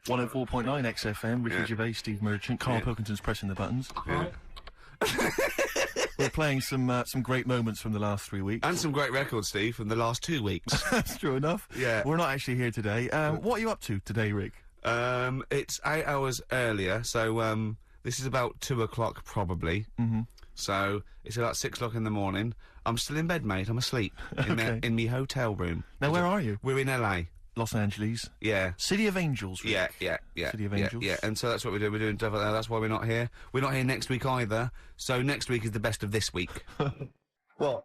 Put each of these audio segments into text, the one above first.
104.9 XFM, Ricky Gervais, Steve Merchant, Carl Pilkington's pressing the buttons. We're playing some great moments from the last 3 weeks. And some great records, Steve, from the last 2 weeks. That's true enough. Yeah. We're not actually here today. What are you up to today, Rick? It's 8 hours earlier, so, this is about 2 o'clock, probably. Mm-hmm. So, it's about 6 o'clock in the morning. I'm still in bed, mate. I'm asleep. In me hotel room. Now, where are you? We're in LA. Los Angeles. Yeah. City of Angels, Rick. Yeah. City of Angels. Yeah, and so that's what we're doing. We're doing stuff like that. That's why we're not here. We're not here next week either. So next week is the best of this week. What?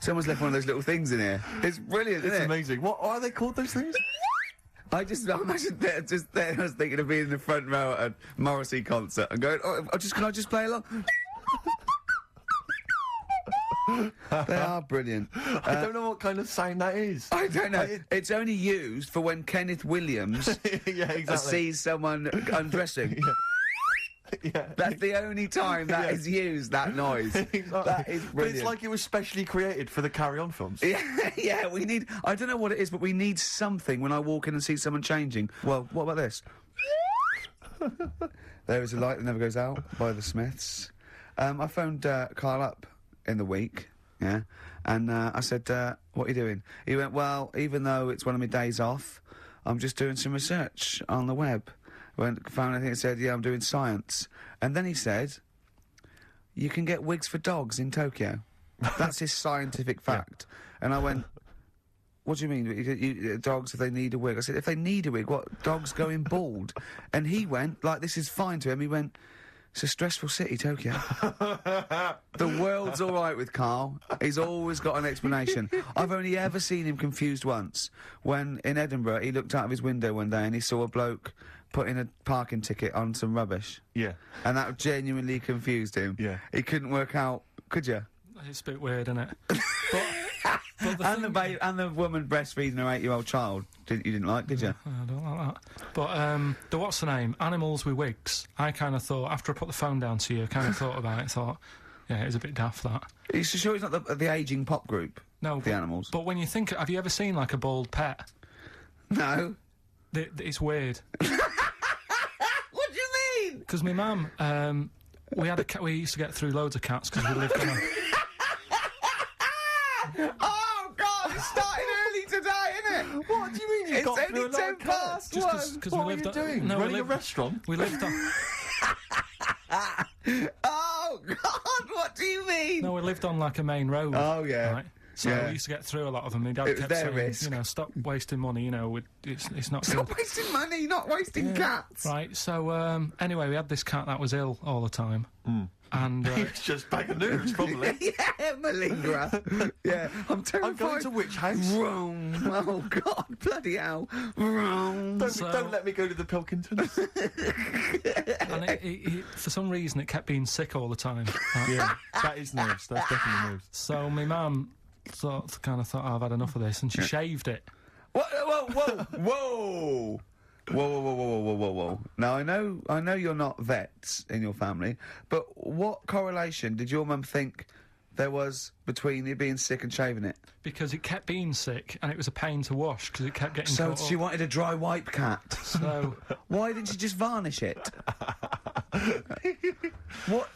Someone's left one of those little things in here. It's brilliant, isn't it? It's amazing. What are they called, those things? I imagine just there, I was thinking of being in the front row at a Morrissey concert and going, can I just play along? They are brilliant. I don't know what kind of sound that is. I don't know. It's only used for when Kenneth Williams yeah, exactly. sees someone undressing. Yeah. That's the only time that is used, that noise. Exactly. That is brilliant. But it's like it was specially created for the Carry On films. Yeah, we need... I don't know what it is, but we need something when I walk in and see someone changing. Well, what about this? There is a light that never goes out by the Smiths. I phoned Carl up in the week, yeah, and I said, what are you doing? He went, well, even though it's one of my days off, I'm just doing some research on the web. Found anything that said, yeah, I'm doing science. And then he said, you can get wigs for dogs in Tokyo. That's his scientific fact. And I went, what do you mean, dogs, if they need a wig? I said, if they need a wig, what, dogs going bald? And he went, like, this is fine to him, he went, it's a stressful city, Tokyo. The world's alright with Carl. He's always got an explanation. I've only ever seen him confused once. When, in Edinburgh, he looked out of his window one day and he saw a bloke putting a parking ticket on some rubbish. Yeah. And that genuinely confused him. Yeah. He couldn't work out, could you? It's a bit weird, isn't it? And the woman breastfeeding her 8-year-old child, you didn't like, did you? I don't like that. But, what's the name? Animals with wigs. I kind of thought, after I put the phone down to you, I kind of thought about it, thought, yeah, it's a bit daft, that. Are you sure it's not the ageing pop group? No. The Animals? But when you think, have you ever seen, like, a bald pet? No. It's weird. What do you mean? Because my mum, we had a cat, we used to get through loads of cats because we lived on a... Oh, God, it's starting early today, isn't it? What do you mean you got through a lot of cats? Just What were you doing? No, Running a restaurant? We lived on... Oh, God, what do you mean? No, we lived on, like, a main road. Oh, yeah. Right? So we used to get through a lot of them. My dad It was kept their saying, risk. you know, stop wasting money, you know, it's not Stop good. wasting money, not wasting cats. Right, so, anyway, we had this cat that was ill all the time. And, It's just bag of nerves, probably. Yeah, malingerer. Yeah, I'm terrified. I'm going to which house? Rome. Oh, God, bloody hell. Rome. Don't let me go to the Pilkingtons. and it, for some reason, it kept being sick all the time. Right? Yeah, that is nerves. That's definitely nerves. So my mum kind of thought, oh, I've had enough of this, and she shaved it. Whoa. Whoa. Now, I know you're not vets in your family, but what correlation did your mum think there was between you being sick and shaving it? Because it kept being sick, and it was a pain to wash, because it kept getting So caught she up. wanted a dry wipe cat. So... Why didn't she just varnish it? What?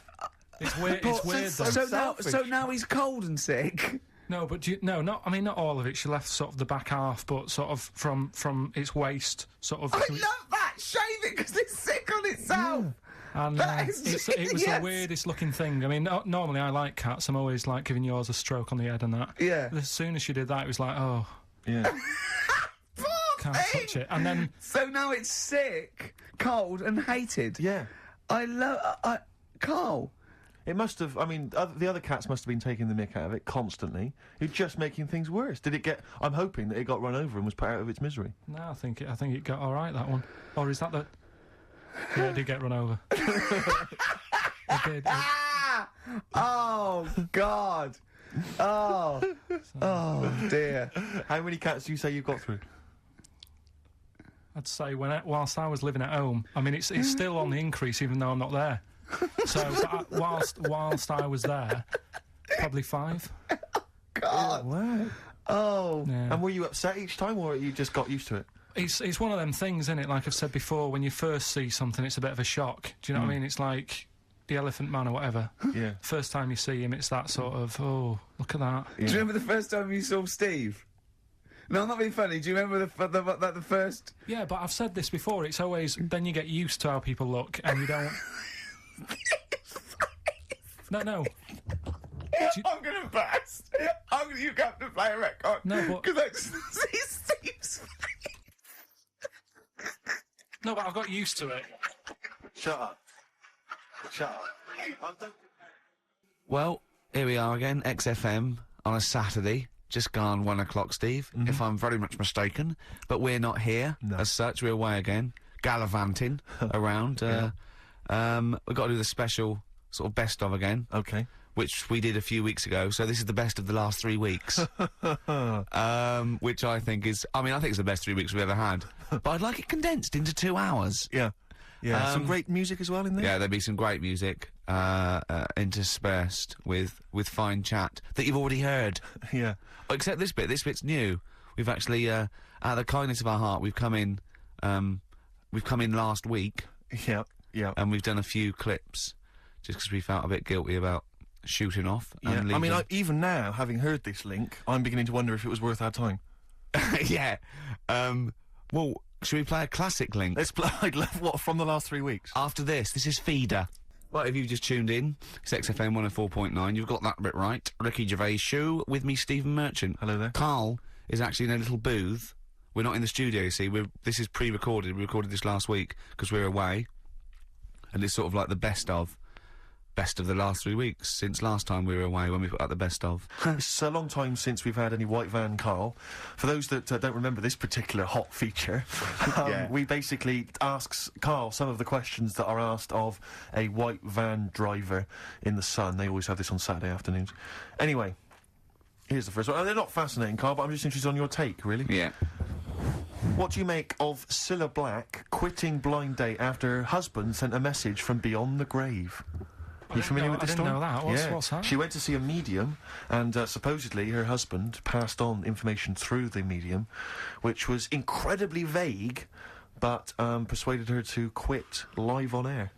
It's weird, So now he's cold and sick? No, but not all of it. She left sort of the back half, but sort of from its waist, sort of... I love that! Shave it, because it's sick on itself! And That is it was genius. the weirdest looking thing. I mean, normally I like cats. I'm always, like, giving yours a stroke on the head and that. Yeah. But as soon as she did that, it was like, oh... Yeah. Can't touch it. And then... So now it's sick, cold, and hated. Yeah. I love... Carl... It must have, I mean, the other cats must have been taking the mick out of it constantly. It's just making things worse. Did it get... I'm hoping that it got run over and was put out of its misery. No, I think it got alright, that one. Or is that the... Yeah, it did get run over. It did. Oh, God! Oh, dear. How many cats do you say you've got through? I'd say whilst I was living at home, I mean, it's still on the increase even though I'm not there. So, whilst I was there, probably 5. God! Wow. Oh. Yeah. And were you upset each time, or you just got used to it? It's one of them things, isn't it? Like I've said before, when you first see something, it's a bit of a shock. Do you know what I mean? It's like the Elephant Man or whatever. Yeah. First time you see him, it's that sort of, oh, look at that. Do you remember the first time you saw Steve? No, I'm not being funny. Do you remember the first? Yeah, but I've said this before. It's always then you get used to how people look, and you don't. No. I'm gonna burst. You have to play a record. No, but because I just see Steve's face. no, but I've got used to it. Shut up. Well, here we are again, XFM on a Saturday. Just gone 1 o'clock, Steve, if I'm very much mistaken. But we're not here, as such. We're away again, gallivanting around. We've got to do the special sort of best of again. Okay. Which we did a few weeks ago, so this is the best of the last 3 weeks. Which I think is... I think it's the best 3 weeks we've ever had. But I'd like it condensed into 2 hours. Yeah. Yeah, some great music as well in there. Yeah, there'll be some great music interspersed with fine chat that you've already heard. Yeah. Except this bit. This bit's new. We've actually, out of the kindness of our heart, we've come in last week. Yeah, yeah. And we've done a few clips just because we felt a bit guilty about shooting off. Yeah. And leaving. Even now, having heard this link, I'm beginning to wonder if it was worth our time. Yeah. Well, should we play a classic link? Let's play, what, from the last 3 weeks? After this is Feeder. Well, if you've just tuned in, it's XFM 104.9, you've got that bit right. Ricky Gervais show with me, Stephen Merchant. Hello there. Carl is actually in a little booth. We're not in the studio, you see. This is pre-recorded. We recorded this last week because we're away. And it's sort of like the best of the last 3 weeks since last time we were away when we put out the best of. It's a long time since we've had any White Van Carl. For those that don't remember this particular hot feature, we basically ask Carl some of the questions that are asked of a white van driver in the Sun. They always have this on Saturday afternoons. Anyway, here's the first one. They're not fascinating, Carl, but I'm just interested on your take, really. Yeah. What do you make of Cilla Black quitting Blind Date after her husband sent a message from beyond the grave? Are you familiar with this story? I didn't know that. What's that? She went to see a medium, and supposedly her husband passed on information through the medium, which was incredibly vague, but persuaded her to quit live on air.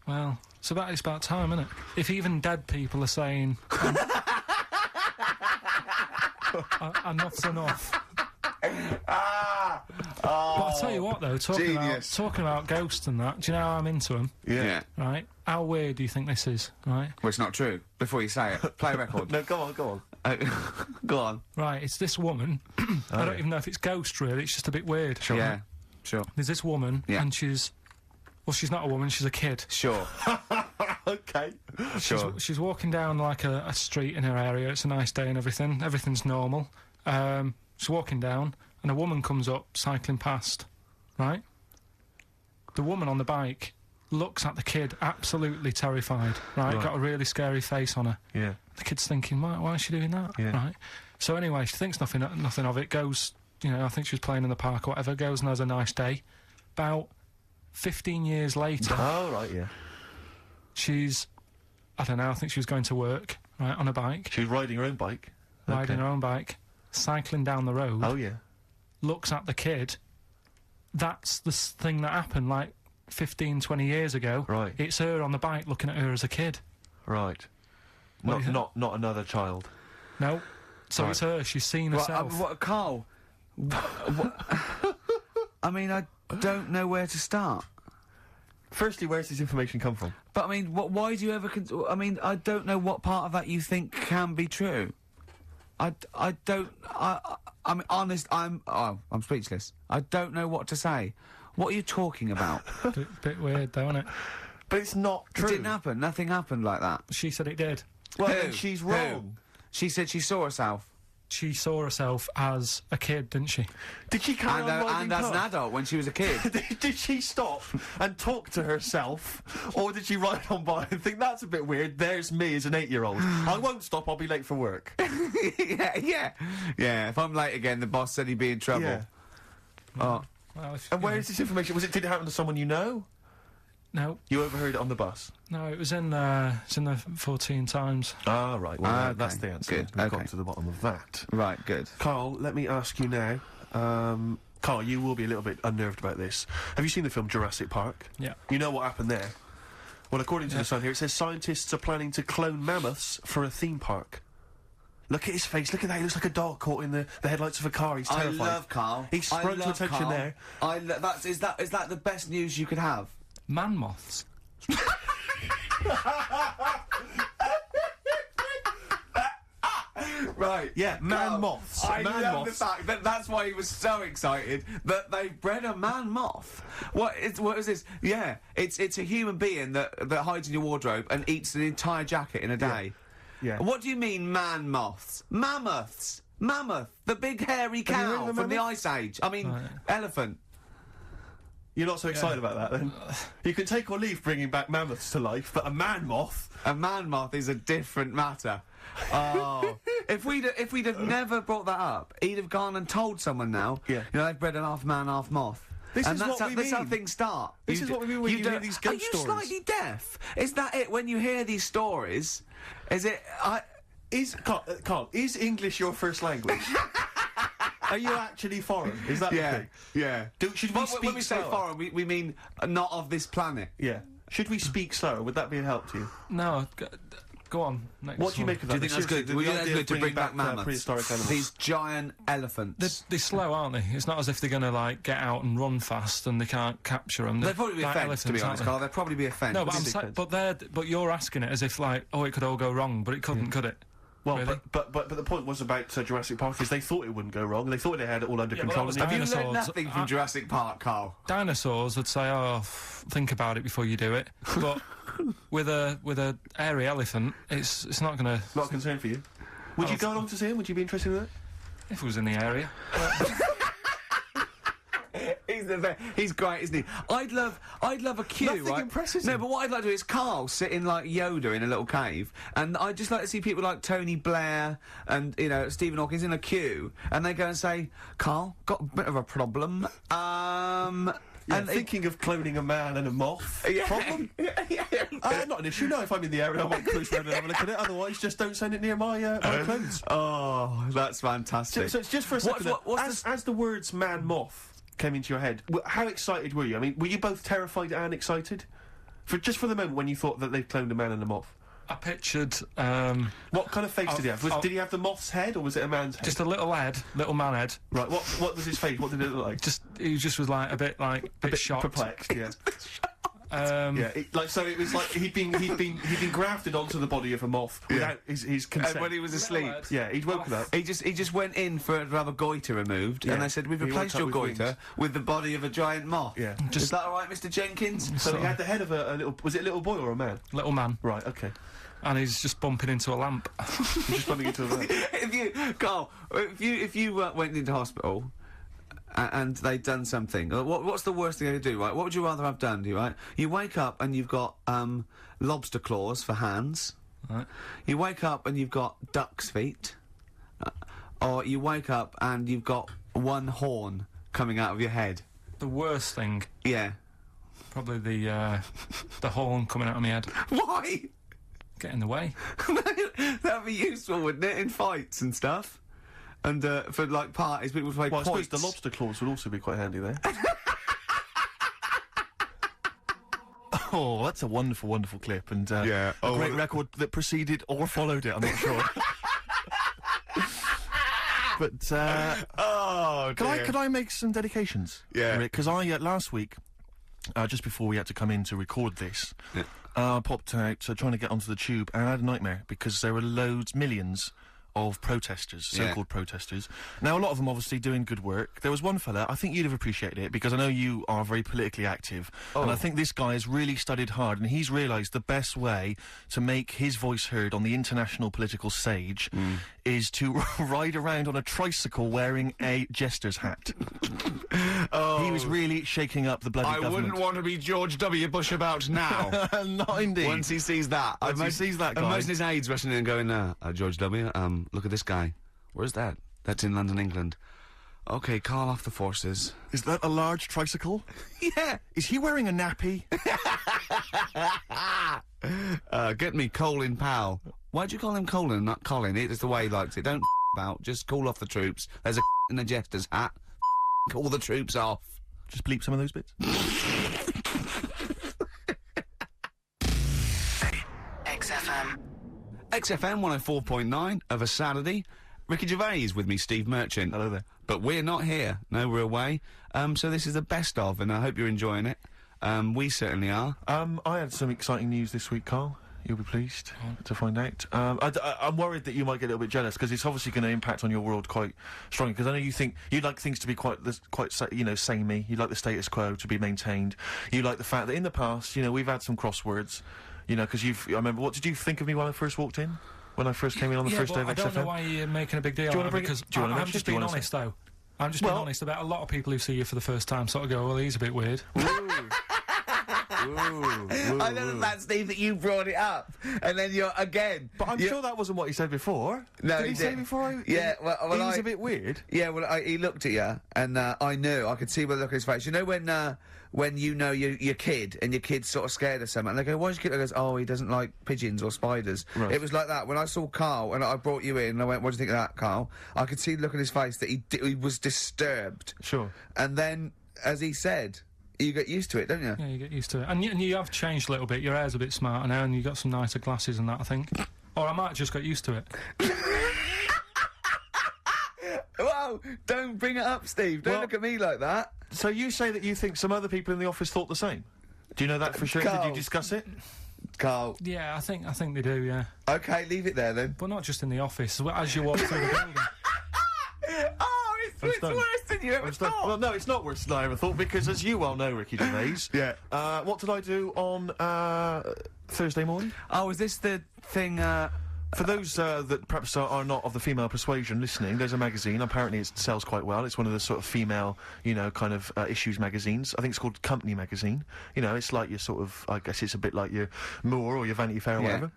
Well, it's about time, isn't it? If even dead people are saying... enough's enough. But I'll tell you what, though, talking about ghosts and that, do you know how I'm into them? Yeah. Right? How weird do you think this is, right? Well, it's not true. Before you say it, play a record. No, go on. Go on. Right, it's this woman. I don't even know if it's ghost, really. It's just a bit weird. Sure. Yeah, sure. There's this woman, and she's not a woman, she's a kid. Sure. Okay. She's walking down, like, a street in her area. It's a nice day and everything. Everything's normal. She's walking down, and a woman comes up, cycling past, right? The woman on the bike looks at the kid, absolutely terrified, right? Got a really scary face on her. Yeah. The kid's thinking, why is she doing that? Yeah. Right? So anyway, she thinks nothing of it, goes, I think she was playing in the park or whatever, goes and has a nice day. About 15 years later... Oh, right, yeah. She's, I don't know, I think she was going to work, right, on a bike. She was riding her own bike? Riding her own bike, cycling down the road. Oh, yeah. Looks at the kid. That's the thing that happened, like, 15, 20 years ago. Right. It's her on the bike looking at her as a kid. Right. Not another child. No. So it's her. She's seen herself. Carl? I mean, I don't know where to start. Firstly, where's this information come from? But, I mean, why do you ever... I mean, I don't know what part of that you think can be true. I don't... I'm honest, I'm speechless. I don't know what to say. What are you talking about? Bit weird, though, isn't it? But it's not true. It didn't happen. Nothing happened like that. She said it did. Well, then she's wrong. She said she saw herself. She saw herself as a kid, didn't she? Did she carry on riding and as an adult when she was a kid. Did she stop and talk to herself, or did she ride on by and think, that's a bit weird, there's me as an 8-year-old. I won't stop, I'll be late for work. Yeah, if I'm late again, the boss said he'd be in trouble. Yeah. Oh. Well, and where is this information? Did it happen to someone you know? No. You overheard it on the bus? No, it was in the 14 Times. Ah, right. Well, okay. that's the answer. Good. We've got to the bottom of that. Right, good. Carl, let me ask you now. Carl, you will be a little bit unnerved about this. Have you seen the film Jurassic Park? Yeah. You know what happened there? Well, according to the Sun here, it says scientists are planning to clone mammoths for a theme park. Look at his face, look at that, he looks like a dog caught in the headlights of a car, he's terrified. I love Carl. He sprung to attention Carl. there. Is that the best news you could have? Man moths. Right. Yeah, man moths. I man love moths. the fact that that's why he was so excited that they bred a man moth. What is this? Yeah, it's a human being that hides in your wardrobe and eats an entire jacket in a day. Yeah. What do you mean, man moths? Mammoths. Mammoth, the big hairy Have you heard cow of a from the mammoth? Ice Age. I mean, elephant. You're not so excited about that, then? You can take or leave bringing back mammoths to life, but a man moth... A man moth is a different matter. Oh, if we'd have never brought that up, he'd have gone and told someone now. Yeah. You know, they've bred an half man, half moth. This and is that's what how, we that's how mean. things start. This is what we mean when you hear these ghost stories. Are you slightly deaf? Is that it? When you hear these stories, is it? Carl, is English your first language? Are you actually foreign? Is that the thing? Yeah. Should we speak when we say slower? foreign, we mean not of this planet. Yeah. Should we speak slower? Would that be a help to you? No, go on. Next What do you one. make of Do that? you think that's good? Would you think that's good to bring back mammoths? Prehistoric animals. These giant elephants. They're slow, aren't they? It's not as if they're going to, like, get out and run fast and they can't capture them. They'd probably be a like fence, to be elephants, honest, aren't Carl. They'd probably be a fence. they? No, but but you're asking it as if, like, oh, it could all go wrong, but it couldn't, could it? Well, Really? but the point was about Jurassic Park is they thought it wouldn't go wrong. They thought they had it all under Yeah, but control. that was and Have you learned dinosaurs. nothing from Jurassic Park, Carl? Dinosaurs would say, oh, think about it before you do it. But with a airy elephant, it's not going to... Not a concern for you. Would you go along to see him? Would you be interested in that? If it was in the area. He's great, isn't he? I'd love a queue, Nothing right? impresses No, him. but what I'd like to do is Carl sitting like Yoda in a little cave, and I'd just like to see people like Tony Blair and, you know, Stephen Hawking in a queue, and they go and say, Carl, got a bit of a problem. Yeah, And thinking of cloning a man and a moth. Problem? Not an issue. No, if I'm in the area, I might cruise around and have a look at it. Otherwise, just don't send it near my clothes. Oh, that's fantastic. So it's just for a second. As the words "man moth" came into your head, how excited were you? I mean, were you both terrified and excited? For the moment when you thought that they'd cloned a man and a moth. I pictured... What kind of face did he have? Did he have the moth's head, or was it a man's head? just a little man head. Right. What was his face? What did it look like? He just was like a bit shocked. Perplexed. Yeah. Yeah, It was like he'd been grafted onto the body of a moth without his consent. And when he was asleep, Yeah, he'd woken up. he just went in to have a goiter removed, Yeah. and they said, we've He replaced woke your up with goiter wings. with the body of a giant moth. Yeah. Is that all right, Mr. Jenkins? So he had the head of a little. Was it a little boy or a man? little man, Right. Okay. and he's just bumping into a lamp. He's just bumping into a man. If you went into hospital and they'd done something, what's the worst thing they could do, right? What would you rather have done, right? You wake up and you've got lobster claws for hands. Right. You wake up and you've got duck's feet. Or you wake up and you've got one horn coming out of your head. The worst thing, Yeah. probably the horn coming out of my head. Why? Get in the way. That'd be useful, wouldn't it, in fights and stuff? And for like parties, people would play Well, I suppose quoits. the lobster claws would also be quite handy there. Oh, that's a wonderful, wonderful clip, and Yeah. a great record that preceded or followed it. I'm not sure. But Oh, dear. could I make some dedications? Yeah. Because I last week, just before we had to come in to record this, Yeah. I popped out trying to get onto the tube, and I had a nightmare because there were millions of protesters, so-called protesters. Now, a lot of them obviously doing good work. There was one fella, I think you'd have appreciated it, because I know you are very politically active, and I think this guy has really studied hard, and he's realised the best way to make his voice heard on the international political stage is to ride around on a tricycle wearing a jester's hat. He was really shaking up the bloody government. want to be George W. Bush about now. Not indeed. Once he sees that. Once he sees that guy. Imagine his aides rushing in and going, George W., look at this guy. Where's that? That's in London, England. OK, call off the forces. Is that a large tricycle? Yeah. Is he wearing a nappy? Get me Colin Powell. Why'd you call him Colin, not Colin? It's the way he likes it. Don't about. Just call off the troops. There's a in a jester's hat. all the troops off. Just bleep some of those bits. XFM. XFM 104.9 of a Saturday. Ricky Gervais is with me, Steve Merchant. Hello there. But we're not here. No, we're away. So this is the best of, and I hope you're enjoying it. We certainly are. I had some exciting news this week, Carl. You'll be pleased to find out. I'm worried that you might get a little bit jealous, because it's obviously going to impact on your world quite strongly, because I know you think you'd like things to be quite samey. You like the status quo to be maintained. You like the fact that in the past, we've had some crosswords, because I remember, what did you think of me when I first walked in? When I first came in on the first day of XFM? I don't know why you're making a big deal out of it, because I'm just being honest, though. I'm just being honest about a lot of people who see you for the first time sort of go, well, he's a bit weird. I know that, Steve, that you brought it up, and then you're again. But I'm sure that wasn't what he said before. No, did he say before? Yeah, well, he was a bit weird. Yeah, well, he looked at you, and I knew. I could see by the look on his face. You know when you know your kid, and your kid's sort of scared of something, and they go, "Why's your kid?" He goes, "Oh, he doesn't like pigeons or spiders." Right. It was like that when I saw Carl, and I brought you in, and I went, "What do you think of that, Carl?" I could see the look on his face that he was disturbed. Sure. And then, as he said, you get used to it, don't you? Yeah, you get used to it. And you have changed a little bit. Your hair's a bit smarter now, and you've got some nicer glasses and that, I think. Or I might have just got used to it. Whoa! Don't bring it up, Steve. Don't look at me like that. So you say that you think some other people in the office thought the same? Do you know that for sure? Carl. Did you discuss it? Carl. Yeah, I think they do, yeah. Okay, leave it there then. But not just in the office, as you walk through the building. Oh, it's worse than you ever thought. Well, no, it's not worse than I ever thought, because as you well know, Ricky Gervais, Yeah. What did I do on Thursday morning? Oh, is this the thing? For those that perhaps are not of the female persuasion listening, there's a magazine. Apparently, it sells quite well. It's one of the sort of female, kind of issues magazines. I think it's called Company Magazine. It's like your sort of, I guess it's a bit like your Moore or your Vanity Fair or whatever.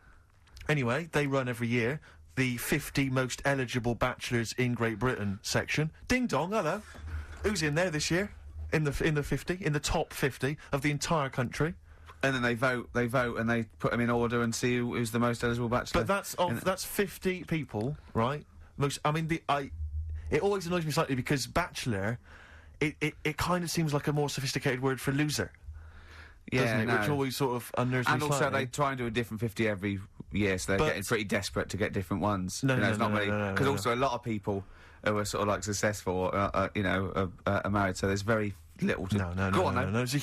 Anyway, they run every year the 50 most eligible bachelors in Great Britain section. Ding dong, hello. Who's in there this year? In the 50, in the top 50 of the entire country. And then they vote, and they put them in order and see who's the most eligible bachelor. But that's 50 people, right? It always annoys me slightly, because bachelor, it kind of seems like a more sophisticated word for loser. Yeah, doesn't it? no. Which always sort of unnerves me and also slightly. they try and do a different 50 every year, so they're getting pretty desperate to get different ones. No, there's not many. no. Because also a lot of people who are sort of like successful, are married, so there's very little to... No. There's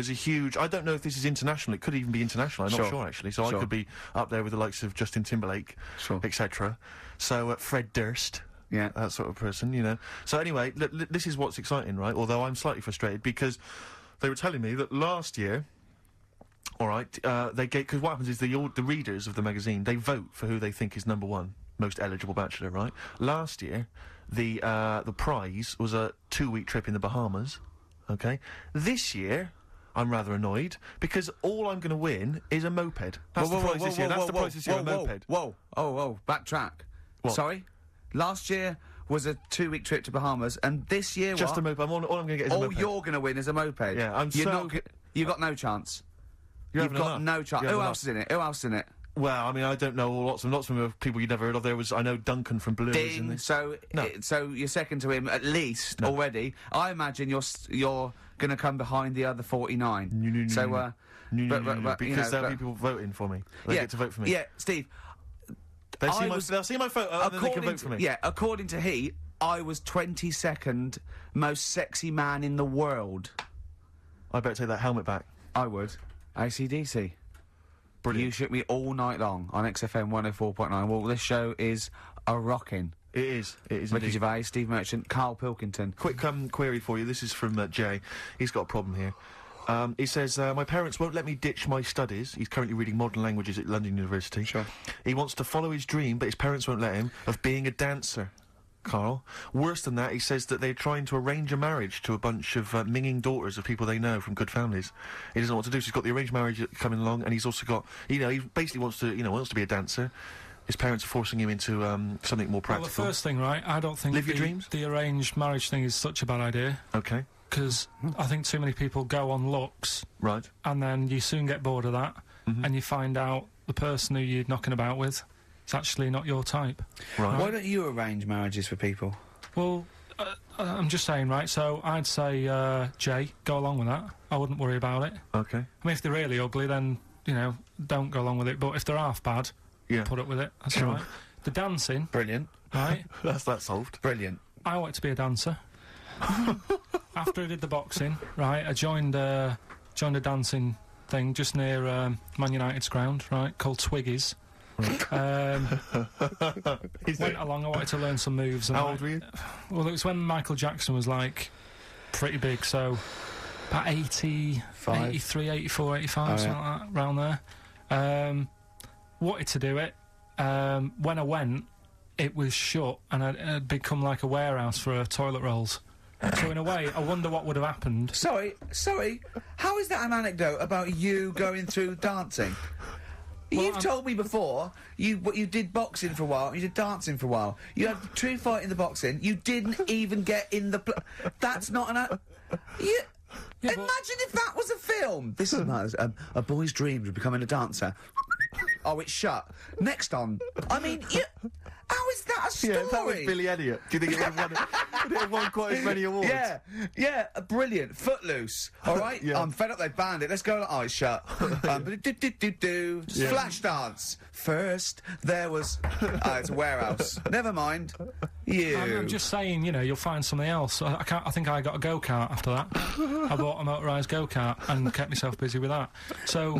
a huge... I don't know if this is international. It could even be international. I'm not sure, actually. So I could be up there with the likes of Justin Timberlake, etc. So, Fred Durst. Yeah. That sort of person, So anyway, this is what's exciting, right? Although I'm slightly frustrated, because they were telling me that last year... All right, because what happens is the readers of the magazine, they vote for who they think is number one most eligible bachelor, right? Last year, the prize was a 2-week trip in the Bahamas. Okay, this year, I'm rather annoyed, because all I'm going to win is a moped. That's the prize this year. That's the prize this year. A moped. Whoa! Backtrack. What? Sorry, last year was a 2-week trip to Bahamas, and this year just a moped. All I'm going to get is a moped. All you're going to win is a moped. Yeah, you got no chance. You've got no chance. Who else is in it? Who else is in it? Well, I mean, I don't know. Lots of people you'd never heard of. I know Duncan from Blue is in this. So you're second to him at least already. I imagine you're going to come behind the other 49. No, because there'll be people voting for me. They get to vote for me. Yeah, Steve. They'll see my photo and then they can vote for me. Yeah, according to he, I was 22nd most sexy man in the world. I better take that helmet back. I would. AC/DC. Brilliant. You shook me all night long on XFM 104.9. Well, this show is a rockin'. It is Ricky indeed. Gervais, Steve Merchant, Carl Pilkington. Quick query for you. This is from Jay. He's got a problem here. He says, my parents won't let me ditch my studies. He's currently reading modern languages at London University. Sure. He wants to follow his dream, but his parents won't let him, of being a dancer. Carl. Worse than that, he says that they're trying to arrange a marriage to a bunch of minging daughters of people they know from good families. He doesn't know what to do, so he's got the arranged marriage coming along, and he's also got, he basically wants to be a dancer. His parents are forcing him into something more practical. Well, the first thing, right, I don't think Live your dreams? The arranged marriage thing is such a bad idea. Okay. Because I think too many people go on looks. Right. And then you soon get bored of that, and you find out the person who you're knocking about with is actually not your type. Right. Why don't you arrange marriages for people? Well, I'm just saying, right, so I'd say, Jay, go along with that. I wouldn't worry about it. Okay. I mean, if they're really ugly, then, you know, don't go along with it. But if they're half bad, put up with it. That's all right. The dancing. Brilliant. Right? That's that solved. Brilliant. I wanted to be a dancer. After I did the boxing, right, I joined a dancing thing just near Man United's ground, right, called Twiggies. Went along, I wanted to learn some moves. And How old were you? Well, it was when Michael Jackson was, like, pretty big, so about 83, 84, 85, something like that, around there. Wanted to do it. When I went, it was shut, and I'd become like a warehouse for toilet rolls. So in a way, I wonder what would have happened. Sorry, how is that an anecdote about you going through dancing? You've told me before you did boxing for a while, you did dancing for a while. You had a true fight in the boxing. You didn't even get in the. That's not an. Imagine if that was a film. This is a boy's dreams of becoming a dancer. Oh, it's shut. Next on. I mean, how is that a story? Yeah, if that was Billy Elliot, do you think it would have won quite as many awards? Yeah, brilliant. Footloose, all right? Yeah. I'm fed up they banned it. Let's go. Oh, it's shut. Flash dance. First, there was... it's a warehouse. Never mind. I'm just saying, you know, you'll find something else. I think I got a go-kart after that. I bought a motorised go-kart and kept myself busy with that. So...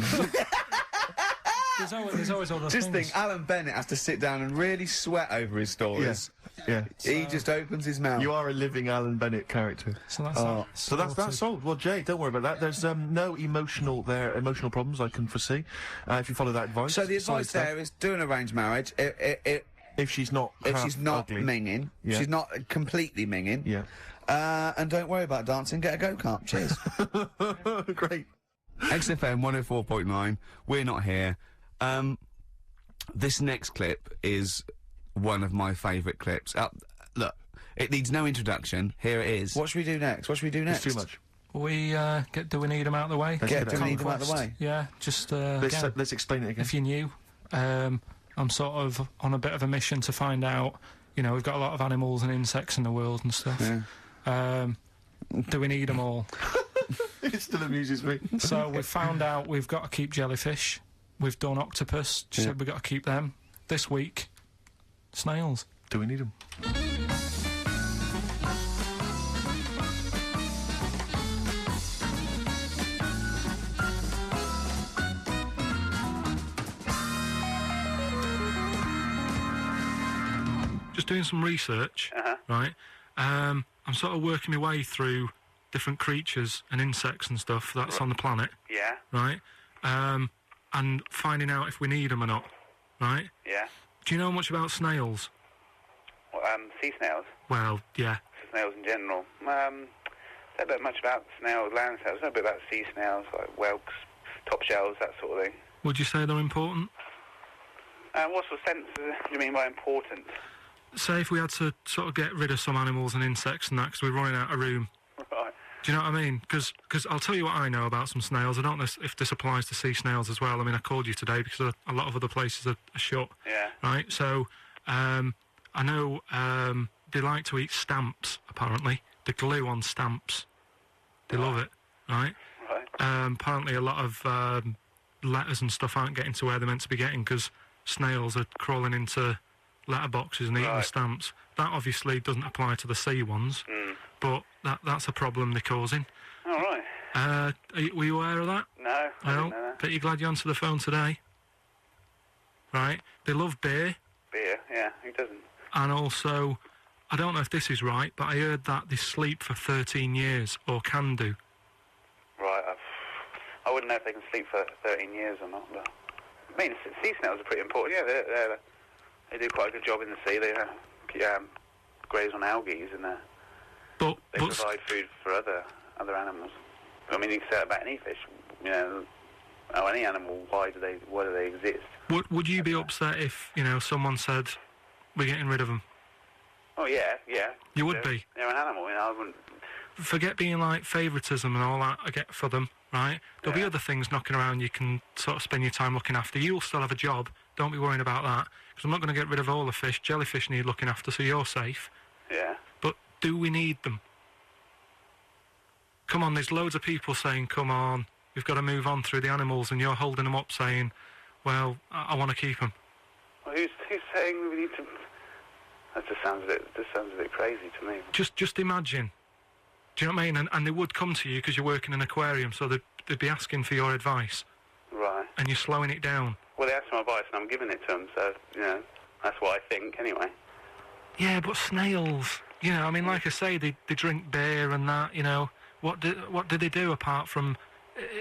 There's always other Just things. think, Alan Bennett has to sit down and really sweat over his stories. Yeah. He just opens his mouth. You are a living Alan Bennett character. So that's that. So that's solved. Well, Jay, don't worry about that. There's no emotional problems I can foresee if you follow that advice. So the advice there is do an arranged marriage. If she's not ugly. minging, she's not completely minging. Yeah. And don't worry about dancing. Get a go-kart. Cheers. Great. XFM 104.9. We're not here. This next clip is one of my favourite clips. Look, it needs no introduction. Here it is. What should we do next? It's too much. We do we need them out of the way? Do we need them out of the way? Yeah, just let's explain it again. If you're new, I'm sort of on a bit of a mission to find out. You know, we've got a lot of animals and insects in the world and stuff. Yeah. Do we need them all? It still amuses me. So we've found out we've got to keep jellyfish. We've done octopus. She said we've got to keep them. This week, snails. Do we need them? Just doing some research, right? I'm sort of working my way through different creatures and insects and stuff that's on the planet. Yeah. Right? And finding out if we need them or not, right? Yeah. Do you know much about snails? Well, sea snails? Well, yeah. Snails in general. Don't know much about snails, land snails. I know a bit about sea snails, like whelks, top shells, that sort of thing. Would you say they're important? What sort of sense do you mean by important? Say if we had to sort of get rid of some animals and insects and that because we're running out of room. Right. Do you know what I mean? Because I'll tell you what I know about some snails. I don't know if this applies to sea snails as well. I mean, I called you today because a lot of other places are shut. Yeah. Right? So, I know they like to eat stamps, apparently. The glue on stamps. They love it, right? Right. Apparently a lot of letters and stuff aren't getting to where they're meant to be getting because snails are crawling into letterboxes and eating the stamps. That obviously doesn't apply to the sea ones. But that's a problem they're causing. All right. Were you aware of that? No, I didn't know that. Bet you're glad you answered the phone today. Right? They love beer. Beer, yeah, who doesn't? And also, I don't know if this is right, but I heard that they sleep for 13 years, or can do. Right, I wouldn't know if they can sleep for 13 years or not, but... I mean, sea snails are pretty important, yeah, they do quite a good job in the sea. They graze on algae and they provide food for other animals. I mean, you can say that about any fish, you know, or any animal. Why do they exist? Would you be upset if, you know, someone said we're getting rid of them? Oh yeah. You would be. They're an animal, you know. I wouldn't. Forget being like favouritism and all that I get for them, right? There'll be other things knocking around you can sort of spend your time looking after. You'll still have a job. Don't be worrying about that. Because I'm not going to get rid of all the fish. Jellyfish need looking after, so you're safe. Yeah. But Do we need them? Come on, there's loads of people saying, come on, we've got to move on through the animals, and you're holding them up saying, well, I want to keep them. Well, who's saying we need to... That just sounds a bit crazy to me. Just imagine. Do you know what I mean? And they would come to you because you're working in an aquarium, so they'd be asking for your advice. Right. And you're slowing it down. Well, they asked for my advice and I'm giving it to them, so, you know, that's what I think, anyway. Yeah, but snails, you know, I mean, like I say, they drink beer and that, you know. What do they do apart from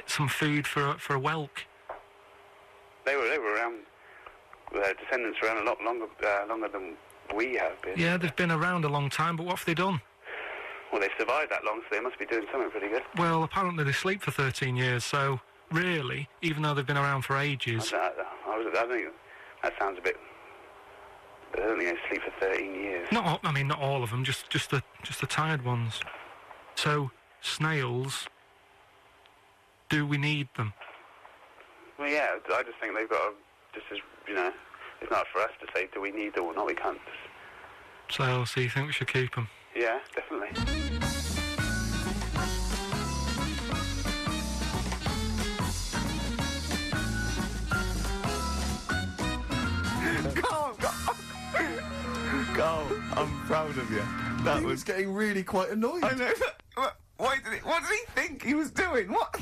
some food for a whelk? They were around, their descendants were around a lot longer than we have been. Yeah, they've been around a long time, but what have they done? Well, they survived that long, so they must be doing something pretty good. Well, apparently they sleep for 13 years, so really, even though they've been around for ages... I think that sounds a bit... I don't think they sleep for 13 years. Not all of them, just the tired ones. So, snails, do we need them? Well, yeah, I just think they've got to, just as, you know, it's not for us to say, do we need them or not, we can't. So you think we should keep them? Yeah, definitely. Carl, I'm proud of you. That He was getting really quite annoyed. I know. What did he think he was doing? What?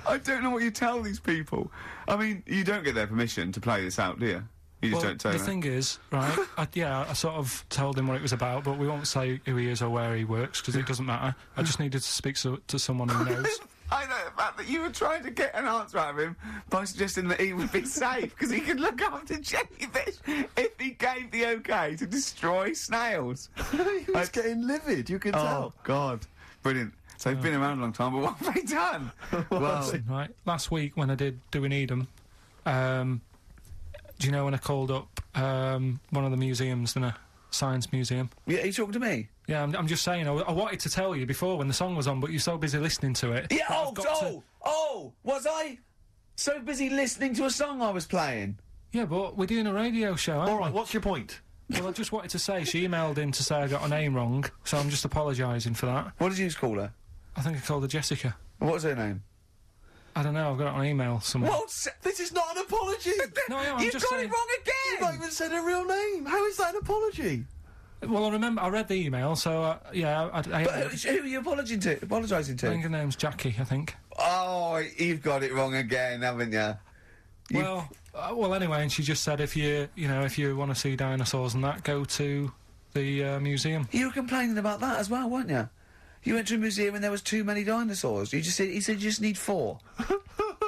I don't know what you tell these people. I mean, you don't get their permission to play this out, do you? You just don't tell the them. thing is, right, I sort of told him what it was about, but we won't say who he is or where he works, because it doesn't matter. I just needed to speak to someone who knows. I know the fact that you were trying to get an answer out of him by suggesting that he would be safe, because he could look after jellyfish if he gave the okay to destroy snails. He was getting livid, you can tell. Oh, God. Brilliant. So they've been around a long time, but what have they done? Well, Right, last week when I did Do We Need 'Em, do you know when I called up one of the museums, a science museum? yeah, are you talking to me? Yeah, I'm just saying, I wanted to tell you before when the song was on, but you're so busy listening to it. Yeah, that I've got to- was I so busy listening to a song I was playing? Yeah, but we're doing a radio show, aren't All right, we? what's your point? Well, I just wanted to say, she emailed in to say I got her name wrong, so I'm just apologising for that. What did you call her? I think I called her Jessica. What was her name? I don't know, I've got it on email somewhere. This is not an apology! No, I'm You've just got saying... it wrong You've not again! even said her real name! How is that an apology? Well, I read the email, so, yeah, I But who are you apologising to? I think her name's Jackie, I think. Oh, you've got it wrong again, haven't you? Well, anyway, and she just said if you want to see dinosaurs and that, go to the museum. You were complaining about that as well, weren't you? You went to a museum and there was too many dinosaurs. He said you just need 4.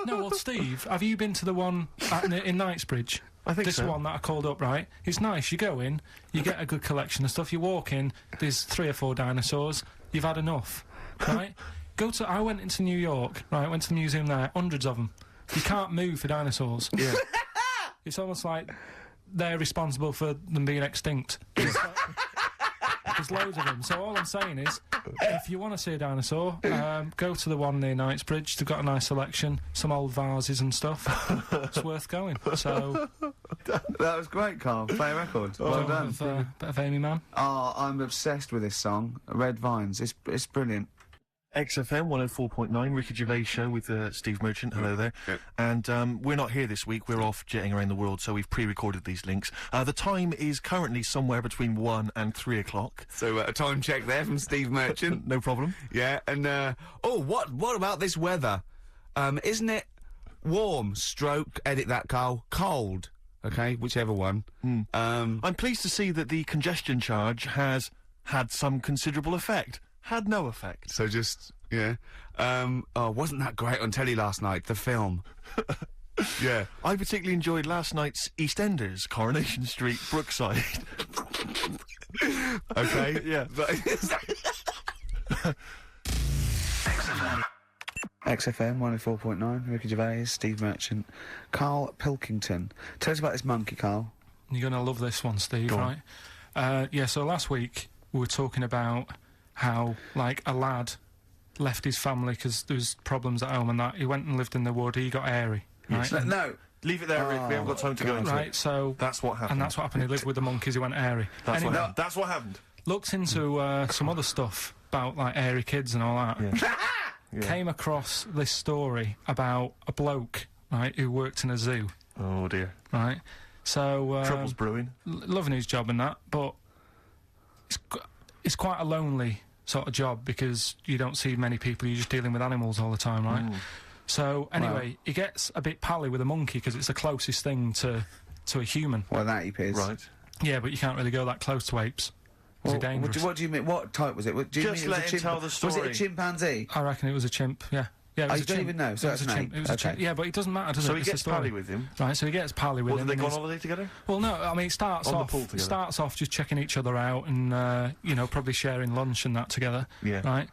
No, well, Steve, have you been to the one in Knightsbridge? I think this so. one that I called up, right? It's nice. You go in, you get a good collection of stuff. You walk in, there's 3 or 4 dinosaurs. You've had enough, right? I went into New York, right? Went to the museum there, hundreds of them. You can't move for dinosaurs. Yeah. It's almost like they're responsible for them being extinct. There's loads of them. So all I'm saying is, if you want to see a dinosaur, go to the one near Knightsbridge. They've got a nice selection, some old vases and stuff. It's worth going. So That was great, Carl. Play a record. Well done. bit of Amy Man. Oh, I'm obsessed with this song, Red Vines. It's brilliant. XFM 104.9, Ricky Gervais show with Steve Merchant. Hello there. Yep. And we're not here this week. We're off jetting around the world, so we've pre-recorded these links. The time is currently somewhere between 1 and 3 o'clock. So a time check there from Steve Merchant. No problem. Yeah, and what about this weather? Isn't it warm? Stroke. Edit that, Carl. Cold. Okay, whichever one. I'm pleased to see that the congestion charge has had some considerable effect. Had no effect. So just wasn't that great on telly last night? The film. Yeah. I particularly enjoyed last night's EastEnders, Coronation Street, Brookside. Okay. Yeah. XFM 104.9, Ricky Gervais, Steve Merchant, Carl Pilkington. Tell us about this monkey, Carl. You're going to love this one, Steve, Go on. right? Yeah, so last week we were talking about how, like, a lad left his family because there was problems at home and that. He went and lived in the wood. He got airy, right? Yes. No. Leave it there, Rick. We haven't got time to go into Right, it. so... That's what happened. And that's what happened. He lived with the monkeys. He went airy. That's Anyway, what happened. That's what happened. looked into some other stuff about, like, airy kids and all that. Yeah. Came across this story about a bloke, right, who worked in a zoo, Oh dear. right? So Trouble's brewing. loving his job and that, but it's quite a lonely sort of job because you don't see many people. You're just dealing with animals all the time, right? So anyway, he gets a bit pally with a monkey because it's the closest thing to a human. Well, that ape is. Right. Yeah, but you can't really go that close to apes. Is it dangerous? What do you mean? What type was it? Do you Just mean it was let a him tell the story. Was it a chimpanzee? I reckon it was a chimp. Yeah. Yeah, it was You a don't chimp. even know, so It was that's a an chimp. ape. It was a chimp. Okay. Yeah, but it doesn't matter, does it? So he It's the gets story. pally with him. Right, so he gets pally with Well, him. did they go on and holiday together? well, no, I mean, it starts On the off pool together. starts off just checking each other out and, you know, probably sharing lunch and that together. Yeah. Right?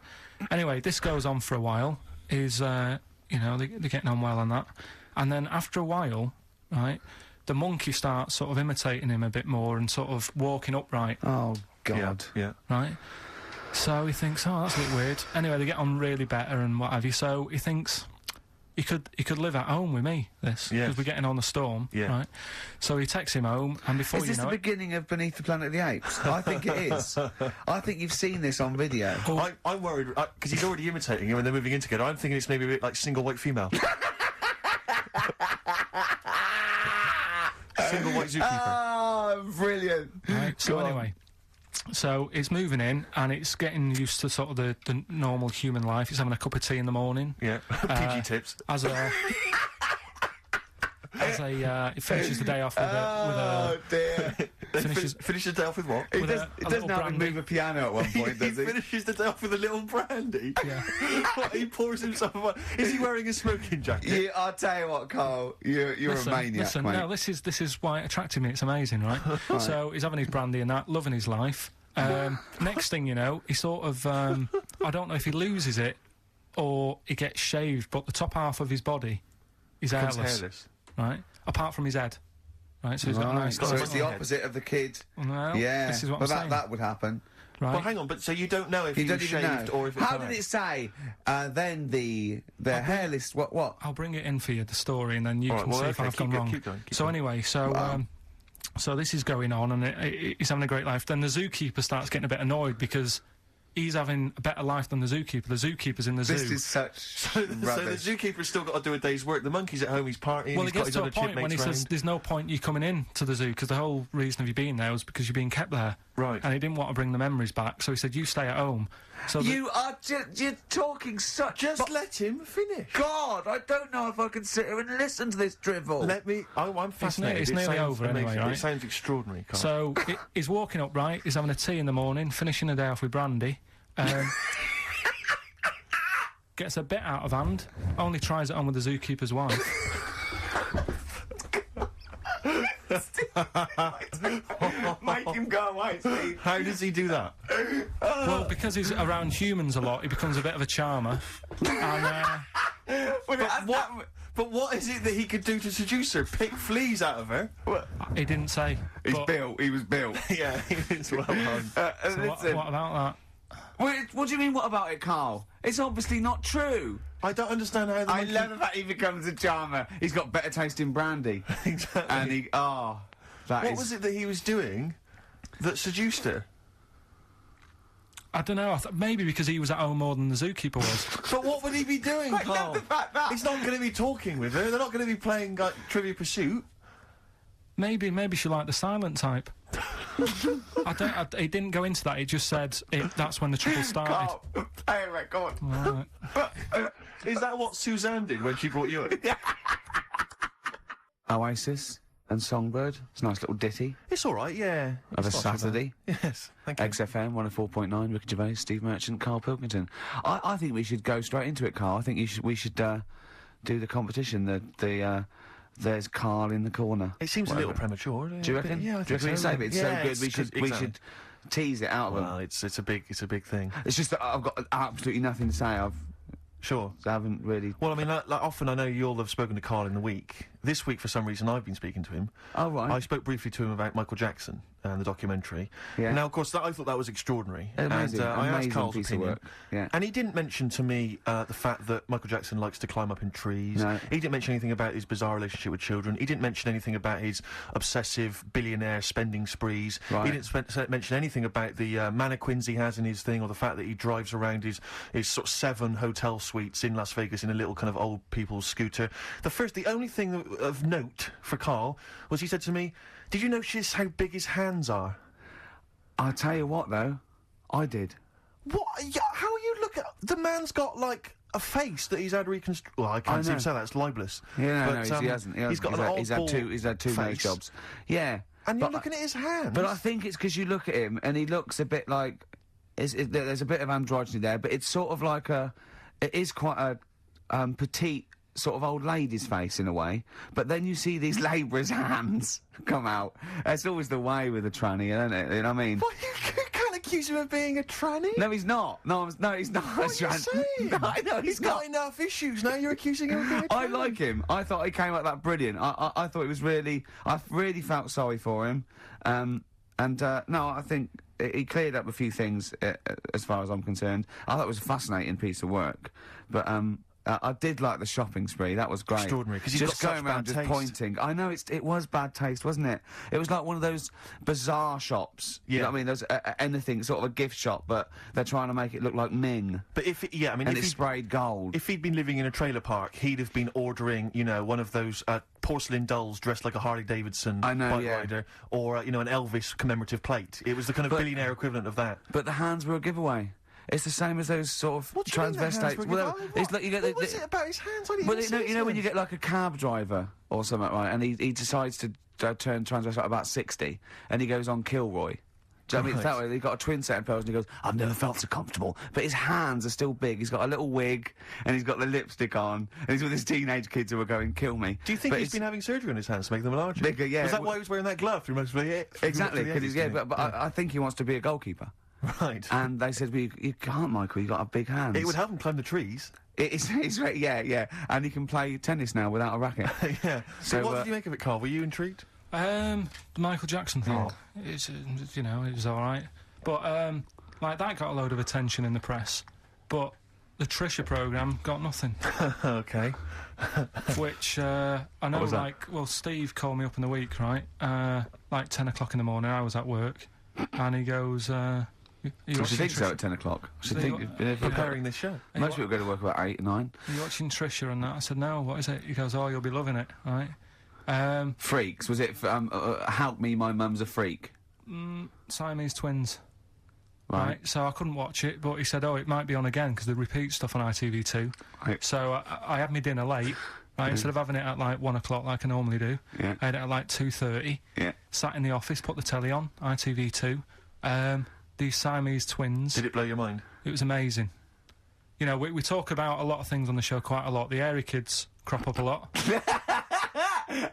Anyway, this goes on for a while. You know, they're getting on well on that. And then after a while, right, the monkey starts sort of imitating him a bit more and sort of walking upright, Oh God. Yeah. right? So he thinks, oh, that's a bit weird. Anyway, they get on really better and what have you. So he thinks he could live at home with me, Yes. because we're getting on the storm, Yeah. right? So he takes him home, and before Is you this know the it, beginning of Beneath the Planet of the Apes? I think it is. I think you've seen this on video. I'm worried because he's already imitating him and they're moving in together. I'm thinking it's maybe a bit like single white female. Single white zookeeper. Oh, brilliant. right? So Go on. anyway, so it's moving in, and it's getting used to sort of the normal human life. It's having a cup of tea in the morning. Yeah. PG tips. As a it finishes the day off with Oh dear. finishes Finish the day off with what? He with does, a he little doesn't have to brandy. move a piano at one point, does he? finishes the day off with a little brandy. Yeah. What, he pours himself a... Is he wearing a smoking jacket? Yeah, I'll tell you what, Carl. You're a maniac, mate. no, this is why it attracted me. It's amazing, right? So he's having his brandy and that, loving his life. Next thing you know, he sort of I don't know if he loses it or he gets shaved, but the top half of his body is Becomes hairless, hairless. right? Apart from his head, right? So he's got a nice. So got a it's the button head. opposite of the kid. Well, Yeah. this is what but I'm saying. that would happen. Right? Well, hang on, but so you don't know if You he don't was even shaved know. or if it's How did it say? Then the hairless. What? I'll bring it in for you, the story, and then you All right, can well, see if okay, I've gone keep wrong. going, keep So going. anyway, so this is going on, and he's having a great life. Then the zookeeper starts getting a bit annoyed because he's having a better life than the zookeeper. The zookeeper's in the zoo. This is such So the rubbish. zookeeper's still got to do a day's work. The monkey's at home, he's partying, well, he's it got gets his to a other point when he chipmates says round. there's no point you coming in to the zoo because the whole reason of you being there was because you're being kept there. Right. And he didn't want to bring the memories back, so he said, you stay at home. So You are you're talking such. Just let him finish. God, I don't know if I can sit here and listen to this drivel. Let me... I'm fascinated. it's It nearly sounds over anyway, amazing. right? It sounds extraordinary, Carl. So he's walking up right, he's having a tea in the morning, finishing the day off with brandy. Gets a bit out of hand, only tries it on with the zookeeper's wife. Make him go away, Steve. How does he do that? Well, because he's around humans a lot, he becomes a bit of a charmer. And, But what is it that he could do to seduce her? Pick fleas out of her? he didn't say. He's but- built. He was built. Yeah, it's well done. so Listen. what about What do you mean? What about it, Carl? It's obviously not true. I don't understand how the I monkey... love the fact he becomes a charmer. He's got better taste in brandy, Exactly. and he that What is- was it that he was doing that seduced her? that? I don't know. Maybe because he was at home more than the zookeeper was. But what would he be doing, I Carl? love the fact that He's not going to be talking with her. They're not going to be playing like, Trivia Pursuit. Maybe she liked the silent type. He didn't go into that. He just said that's when the trouble started. Carl, play a record. Right. Is that what Suzanne did when she brought you in? Oasis and Songbird. It's a nice little ditty It's all right, yeah. of a It's not too bad. Saturday. Yes, thank you. XFM 104.9. Ricky Gervais, Steve Merchant, Carl Pilkington. I think we should go straight into it, Carl. I think we should do the competition. There's Carl in the corner. It seems a little premature. Do you reckon? Yeah, I Do you think reckon we so. save it? It's Yeah, so good. We should tease it out of them. Well, it's a big thing. It's just that I've got absolutely nothing to say. I Sure. haven't really. Well, I mean, like often I know you'll have spoken to Carl in the week, this week, for some reason, I've been speaking to him. Oh, right. I spoke briefly to him about Michael Jackson and the documentary. Yeah. Now, of course, I thought that was extraordinary. Amazing, and I asked amazing Carl's piece of opinion. work. Yeah. And he didn't mention to me the fact that Michael Jackson likes to climb up in trees. No. He didn't mention anything about his bizarre relationship with children. He didn't mention anything about his obsessive billionaire spending sprees. Right. He didn't mention anything about the mannequins he has in his thing, or the fact that he drives around his sort of 7 hotel suites in Las Vegas in a little kind of old people's scooter. The only thing of note for Carl was he said to me, "Did you notice how big his hands are?" I'll tell you what, though, I did. What? Yeah, how are you looking? The man's got like a face that he's had reconstructed. Well, I can't even say that; it's libelous. Yeah, but, no, he hasn't. He's got he's had two nose jobs. Yeah, and you're looking at his hands. But I think it's because you look at him and he looks a bit like there's a bit of androgyny there, but it's sort of like it is quite a petite sort of old lady's face in a way, but then you see these labourers' hands come out. That's always the way with a tranny, isn't it? You know what I mean? What, you can't accuse him of being a tranny? No, he's not. No, he's not. What are you saying? No, I know he's got enough issues. Now you're accusing him of being a tranny. I like him. I thought he came out that brilliant. I thought it was really... I really felt sorry for him. No, I think he cleared up a few things as far as I'm concerned. I thought it was a fascinating piece of work. But, I did like the shopping spree. That was great. Extraordinary, because he's just got going such around bad just taste. pointing. I know it was bad taste, wasn't it? It was like one of those bazaar shops. Yeah. You know what I mean? There's anything, sort of a gift shop, but they're trying to make it look like Ming. But if And it's sprayed gold. If he'd been living in a trailer park, he'd have been ordering, one of those porcelain dolls dressed like a Harley Davidson bike rider, or an Elvis commemorative plate. It was the kind of billionaire equivalent of that. But the hands were a giveaway. It's the same as those sort of What do you mean the hands transvestites. were Well, giveaway? it's like you get What was it about his hands? I didn't Well, even see his you know when you hands. get like a cab driver or something, right? And he decides to turn transvestite at about 60, and he goes on Kilroy. Do you know what I mean? It's that way. He's got a twin set of pearls, and he goes, "I've never felt so comfortable." But his hands are still big. He's got a little wig, and he's got the lipstick on, and he's with his teenage kids who are going, "Kill me." Do you think he's been having surgery on his hands to make them larger? Bigger, yeah. Was that why he was wearing that glove through most of the Exactly, because but I think he wants to be a goalkeeper. Right. And they said, well, you can't, Michael, you've got a big hands. It would help him climb the trees. Yeah. And he can play tennis now without a racket. Yeah. So what So, did you make of it, Carl? Were you intrigued? The Michael Jackson thing, Oh. it's, it was alright. But, like, that got a load of attention in the press. But the Trisha programme got nothing. Okay. Which, I know, was that? Steve called me up in the week, right? Like 10 o'clock in the morning, I was at work. And he goes, I should think so at 10 o'clock. I should So think... you Preparing this show. Most people go to work about 8, 9. Are you watching Trisha and that? I said, no, what is it? He goes, oh, you'll be loving it, right? Freaks. Was it, Help Me, My Mum's a Freak? Siamese twins. Right. So I couldn't watch it, but he said, oh, it might be on again, because they repeat stuff on ITV2. Right. So I had my dinner late, right? Instead of having it at like 1 o'clock like I normally do, Yeah. I had it at like 2:30. Yeah. Sat in the office, put the telly on, ITV2. These Siamese twins. Did it blow your mind? It was amazing. You know, we talk about a lot of things on the show quite a lot. The Airy Kids crop up a lot.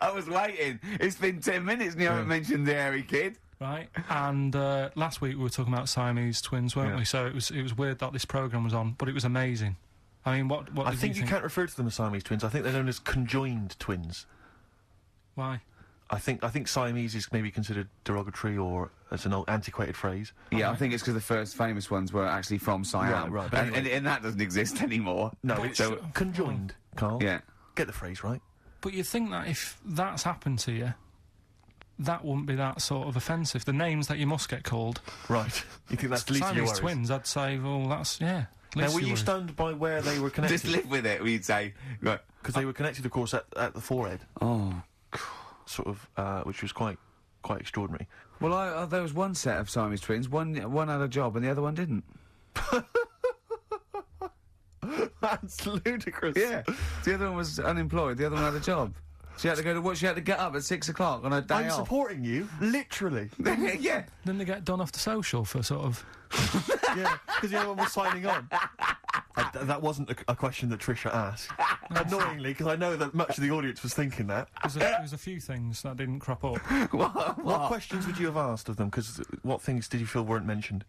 I was waiting. It's been 10 minutes and you haven't mentioned the hairy kid. Right, and last week we were talking about Siamese twins, weren't we? So it was weird that this programme was on, but it was amazing. I mean, what I did think you you can't refer to them as Siamese twins. I think they're known as conjoined twins. Why? I think Siamese is maybe considered derogatory or as an old antiquated phrase. Yeah, I think it's because the first famous ones were actually from Siam. Right, but anyway. And that doesn't exist anymore. No, But it's so- conjoined, Carl. Yeah. Get the phrase right. But you'd think that if that's happened to you, that wouldn't be that sort of offensive. The names that you must get called. Right. You think that's the least of your Siamese worries? twins, I'd say, well, that's, yeah. Now, least were of your you worries. stunned by where they were connected? Just live with it, we'd say. Right. Because they were connected, of course, at the forehead, Oh. sort of, which was quite extraordinary. Well, there was one set of Siamese twins. One had a job and the other one didn't. That's ludicrous. Yeah. The other one was unemployed. The other one had a job. She had to go to work. She had to get up at 6 o'clock on her day I'm off. supporting you, literally. Yeah. Didn't they get done off the social for sort of... Yeah, because the other one was signing on. That wasn't a question that Trisha asked. Annoyingly, because I know that much of the audience was thinking that. There was a few things that didn't crop up. What questions would you have asked of them? Because what things did you feel weren't mentioned?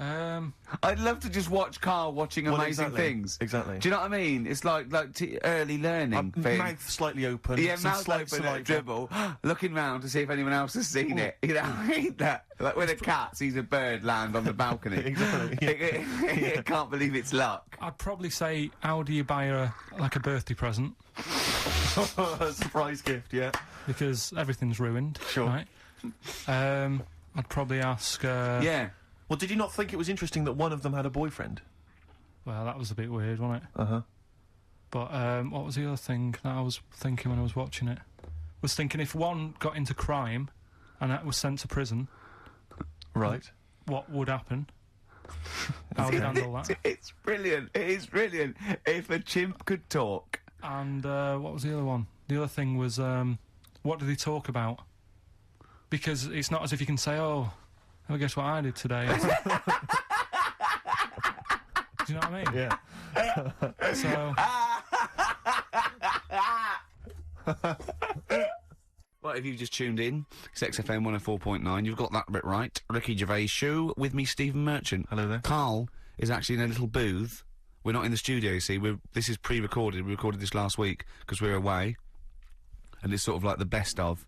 I'd love to just watch Carl watching amazing things. Exactly. Do you know what I mean? It's like early learning thing. Mouth slightly open. Yeah, some mouth slight open, saliva. dribble, looking round to see if anyone else has seen it. You know, I mean that. Like when a cat sees a bird land on the balcony. Exactly. It can't believe it's luck. I'd probably say, how do you buy her, like, a birthday present? A surprise gift, yeah. Because everything's ruined. Sure. Right? I'd probably ask... Yeah. Well, did you not think it was interesting that one of them had a boyfriend? Well, that was a bit weird, wasn't it? Uh-huh. But, what was the other thing that I was thinking when I was watching it? Was thinking if one got into crime and that was sent to prison... Right. What would happen? How would you handle that? It's brilliant. It is brilliant. If a chimp could talk. And, what was the other one? The other thing was, what did he talk about? Because it's not as if you can say, oh, guess what I did today? Do you know what I mean? Yeah. So... Well, if you've just tuned in, it's XFM 104.9. You've got that bit right. Ricky Gervais show with me, Stephen Merchant. Hello there. Carl is actually in a little booth. We're not in the studio, you see. This is pre-recorded. We recorded this last week because we're away. And it's sort of like the best of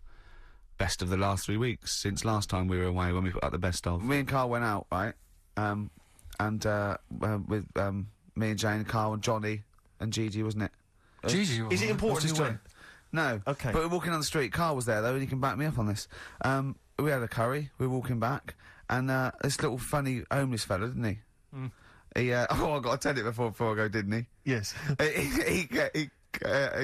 the last 3 weeks since last time we were away when we put out the best of. Me and Carl went out, right? With me and Jane, Carl and Johnny and Gigi, wasn't it? Gigi, Is it important who went? No. Okay. But we're walking on the street. Carl was there, though, and he can back me up on this. We had a curry. We were walking back, and this little funny homeless fella, didn't he? Mm. He, oh, I got to tell it before I go, didn't he? Yes. He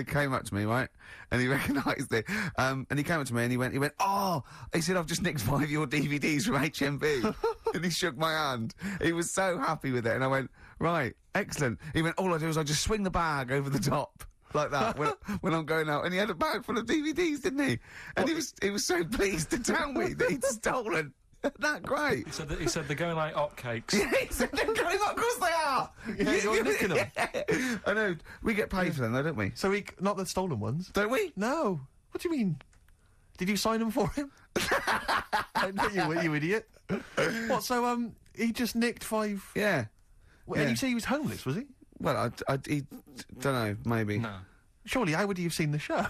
came up to me, right? And he recognised it. And he came up to me and he went, oh! He said, I've just nicked 5 of your DVDs from HMV. And he shook my hand. He was so happy with it. And I went, right, excellent. He went, all I do is I just swing the bag over the top. Like that, when I'm going out. And he had a bag full of DVDs, didn't he? And he was so pleased to tell me that he'd stolen. Isn't that great? He said they're going like hotcakes. Yeah, he said they're going up, of course they are! Yeah, you're nicking them. I know, we get paid for them though, don't we? So not the stolen ones? Don't we? No. What do you mean? Did you sign them for him? you idiot. What, so, he just nicked 5... Yeah. Well, and you say he was homeless, was he? Well, he don't know, maybe. No. Surely, how would he have seen the show?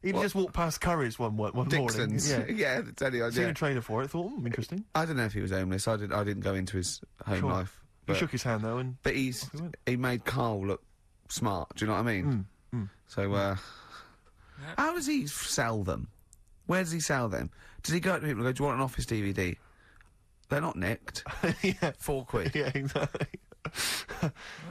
He'd just walked past Curry's one Dixon's. morning. Yeah, tell you, Seen a trailer for it, thought, interesting. I don't know if he was homeless. I didn't go into his home life. He shook his hand, though, and... But he made Carl look smart, do you know what I mean? So, how does he sell them? Where does he sell them? Does he go up to people and go, do you want an Office DVD? They're not nicked. Yeah. £4. Yeah, exactly.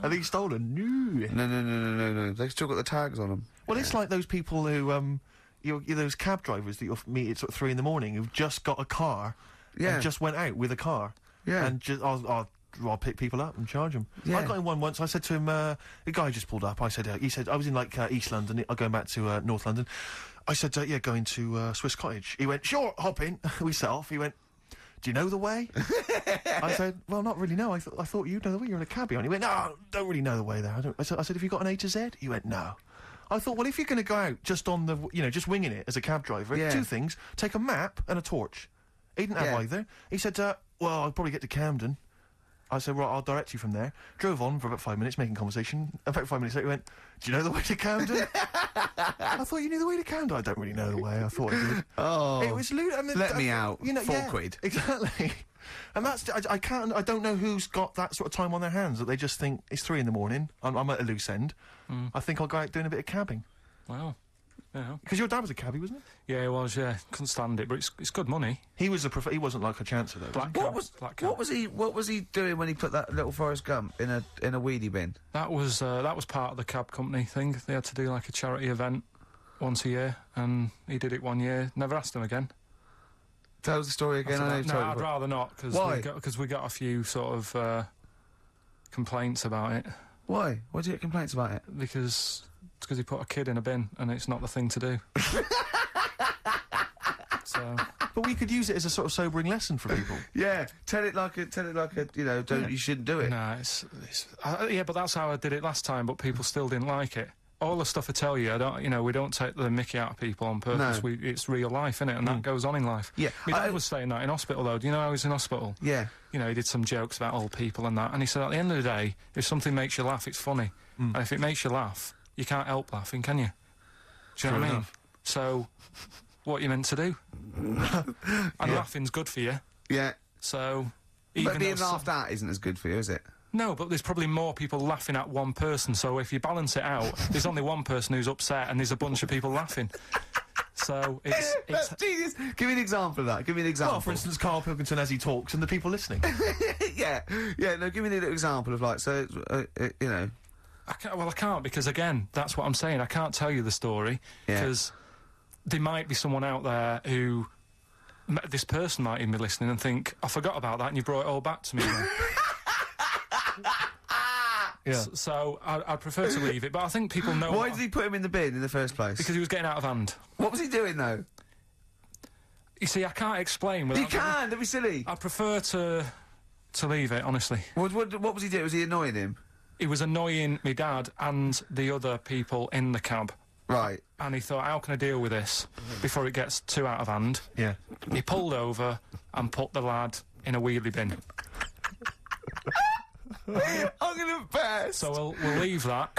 Are these stolen? No. No. They've still got the tags on them. Well, it's like those people who, those cab drivers that you'll meet at sort of 3 in the morning who've just got a car and just went out with a car. Yeah. And just, I'll pick people up and charge them. Yeah. I got in one once. I said to him, the guy just pulled up. I said, he said, I was in like East London. I'm going back to North London. I said, yeah, going to Swiss Cottage. He went, sure, hop in. We set off. He went, do you know the way? I said, well, not really, no. I thought you'd know the way. You're in a cabbie. And he went, no, don't really know the way there. I said, have you got an A to Z? He went, no. I thought, well, if you're going to go out just on the, just winging it as a cab driver, two things, take a map and a torch. He didn't have either. He said, well, I'll probably get to Camden. I said, right, I'll direct you from there. Drove on for about 5 minutes, making conversation. About 5 minutes later, he went, do you know the way to Camden? I thought you knew the way to Camden. I don't really know the way. I thought I did. Oh. It was lewd. I mean, let me out. £4. Exactly. And that's, I don't know who's got that sort of time on their hands, that they just think, it's 3 in the morning, I'm at a loose end. I think I'll go out doing a bit of cabbing. Wow. Yeah. Because your dad was a cabbie, wasn't he? Yeah, he was, yeah. Couldn't stand it, but it's good money. He was he wasn't like a chancer, though. What was he doing when he put that little Forrest Gump in a weedy bin? That was part of the cab company thing. They had to do like a charity event once a year, and he did it 1 year. Never asked him again. Tell us the story again. I'd rather not, because we got a few sort of complaints about it. Why? Why did you get complaints about it? Because he put a kid in a bin, and it's not the thing to do. So. But we could use it as a sort of sobering lesson for people. Yeah, tell it like a, you shouldn't do it. No, yeah, but that's how I did it last time, but people still didn't like it. all the stuff I tell you, we don't take the mickey out of people on purpose. No. It's real life, innit? And that goes on in life. Yeah. My dad was saying that in hospital, though. Do you know how he was in hospital? Yeah. You know, he did some jokes about old people and that. And he said, at the end of the day, if something makes you laugh, it's funny. And if it makes you laugh, you can't help laughing, can you? Do you know what I mean? So, what you meant to do? And laughing's good for you. Yeah. So, But being laughed at isn't as good for you, is it? No, but there's probably more people laughing at one person, so if you balance it out, there's only one person who's upset and there's a bunch of people laughing. So it's That's genius. Give me an example of that. Give me an example. Well, for instance, Carl Pilkington as he talks and the people listening. yeah. No, give me an example of, like, so, you know... I can't, because, again, that's what I'm saying. I can't tell you the story, because there might be someone out there who... This person might even be listening and think, I forgot about that and you brought it all back to me now. So I'd prefer to leave it, but I think people know... Why did he put him in the bin in the first place? Because he was getting out of hand. What was he doing, though? You see, I can't explain... You can! Don't be silly! I prefer to leave it, honestly. What was he doing? Was he annoying him? He was annoying my dad and the other people in the cab. Right. And he thought, how can I deal with this before it gets too out of hand? Yeah. He pulled over and put the lad in a wheelie bin. I'm gonna best. So we'll leave that.